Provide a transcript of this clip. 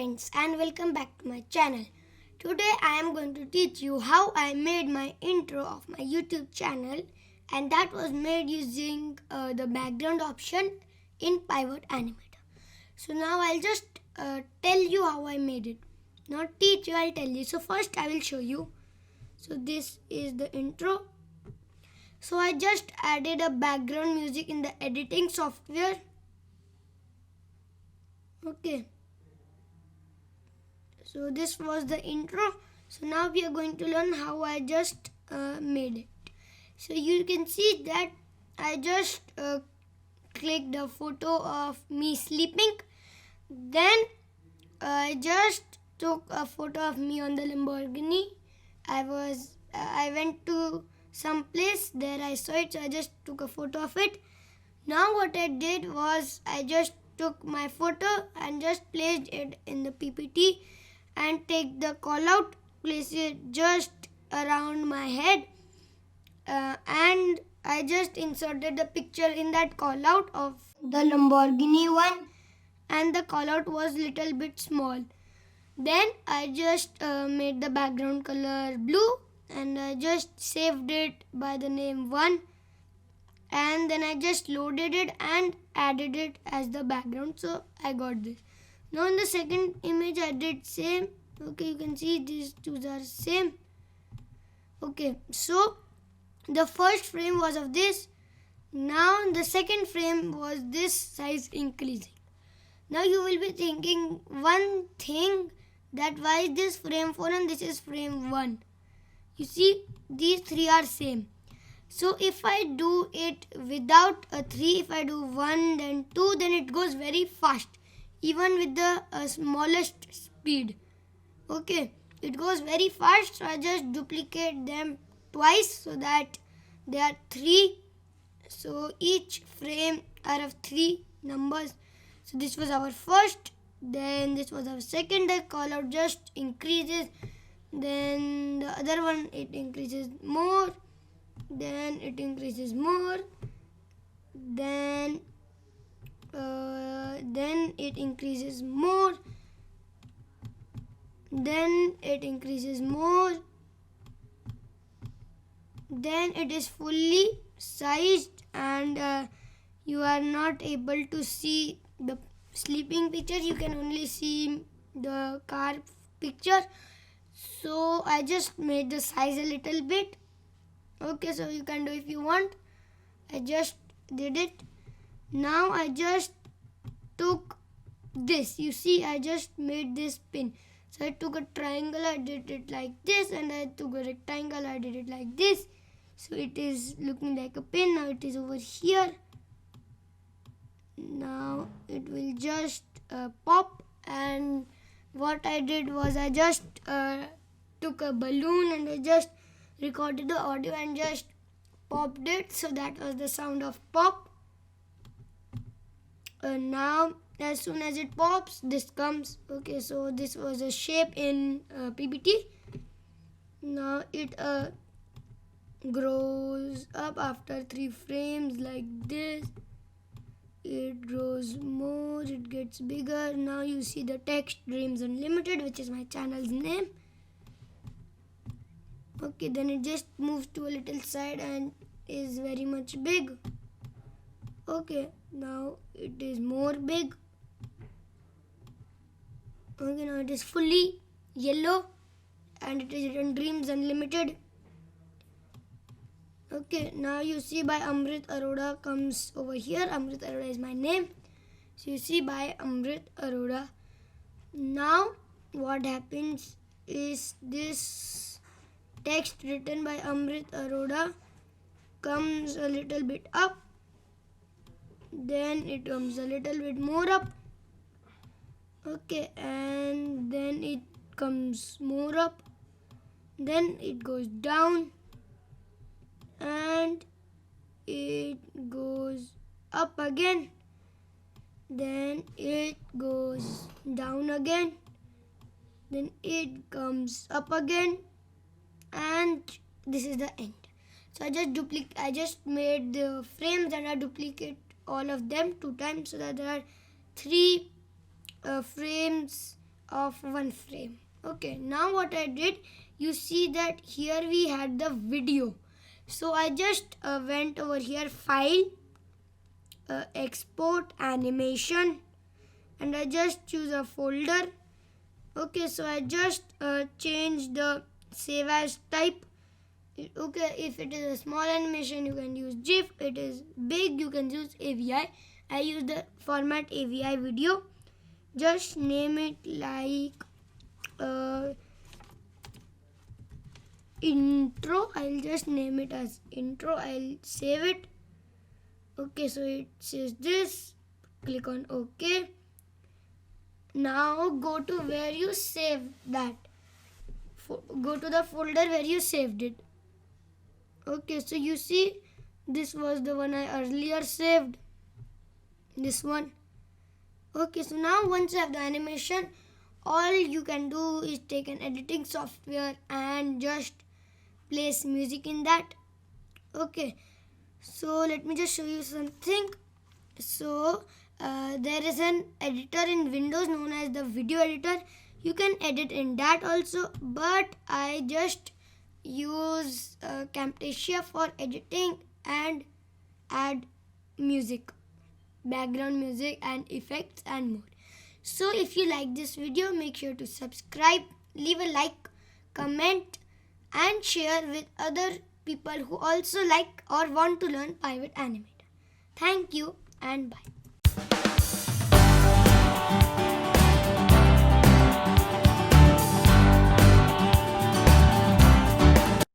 friends and welcome back to my channel. Today I am going to teach you how I made my intro of my YouTube channel, and that was made using the background option in Pivot-Animator. So now I'll just tell you how I made it. Not teach you, I'll tell you. So first I will show you. So this is the intro. So I just added a background music in the editing software. Okay. So this was the intro. So now we are going to learn how I just made it. So you can see that I just clicked a photo of me sleeping. Then I just took a photo of me on the Lamborghini. I went to some place there, I saw it, so I just took a photo of it. Now what I did was I just took my photo and just placed it in the PPT and take the call out, place it just around my head, and I just inserted the picture in that call out of the Lamborghini one, and the call out was little bit small. Then I just made the background color blue and I just saved it by the name 1, and then I just loaded it and added it as the background. So I got this. Now in the second image I did same. Okay, you can see these two are same. Okay, so the first frame was of this. Now the second frame was this size increasing. Now you will be thinking one thing, that why is this frame 4 and this is frame 1. You see these three are same. So if I do it without a 3, if I do 1 then 2, then it goes very fast even with the smallest speed. Okay, it goes very fast, so I just duplicate them twice so that they are 3. So each frame are of 3 numbers. So this was our first, then this was our second. The call out just increases, then the other one it increases more, then it increases more, then it increases more, then it increases more, then it is fully sized and you are not able to see the sleeping picture, you can only see the car picture. So I just made the size a little bit. Okay, so you can do if you want. I just did it. Now I just took this. You see, I just made this pin. So I took a triangle, I did it like this, and I took a rectangle, I did it like this. So it is looking like a pin. Now it is over here. Now it will just pop, and what I did was I just took a balloon and I just recorded the audio and just popped it. So that was the sound of pop. Now as soon as it pops, this comes. Okay, so this was a shape in PPT. Now it grows up after 3 frames like this. It grows more, it gets bigger. Now you see the text Dreams Unlimited, which is my channel's name. Okay, then it just moves to a little side and is very much big. Okay, now it is more big. Okay, now it is fully yellow and it is written Dreams Unlimited. Okay, now you see by Amrit Arora comes over here. Amrit Arora is my name. So you see by Amrit Arora. Now what happens is this text written by Amrit Arora comes a little bit up. Then it comes a little bit more up. Okay, and then it comes more up. Then it goes down. And it goes up again, then it goes down again, then it comes up again, and this is the end. So I just made the frames and I duplicate all of them 2 times so that there are 3 frames of one frame. Okay, now what I did, you see that here we had the video. So I just went over here, file, export animation, and I just choose a folder. Okay, so I just change the save as type. Okay, if it is a small animation, you can use GIF. It is big, you can use AVI. I use the format AVI video. Just name it like intro. I'll just name it as intro. I'll save it. Okay, so it says this. Click on OK. Now go to where you saved that. Go to the folder where you saved it. Okay, so you see this was the one I earlier saved. This one. Okay, so now once you have the animation, all you can do is take an editing software and just place music in that. Okay, so let me just show you something. So there is an editor in Windows known as the video editor. You can edit in that also, but I just use Camtasia for editing and add music, background music and effects and more. So if you like this video, make sure to subscribe, leave a like, comment and share with other people who also like or want to learn Pivot-Animator. Thank you and bye.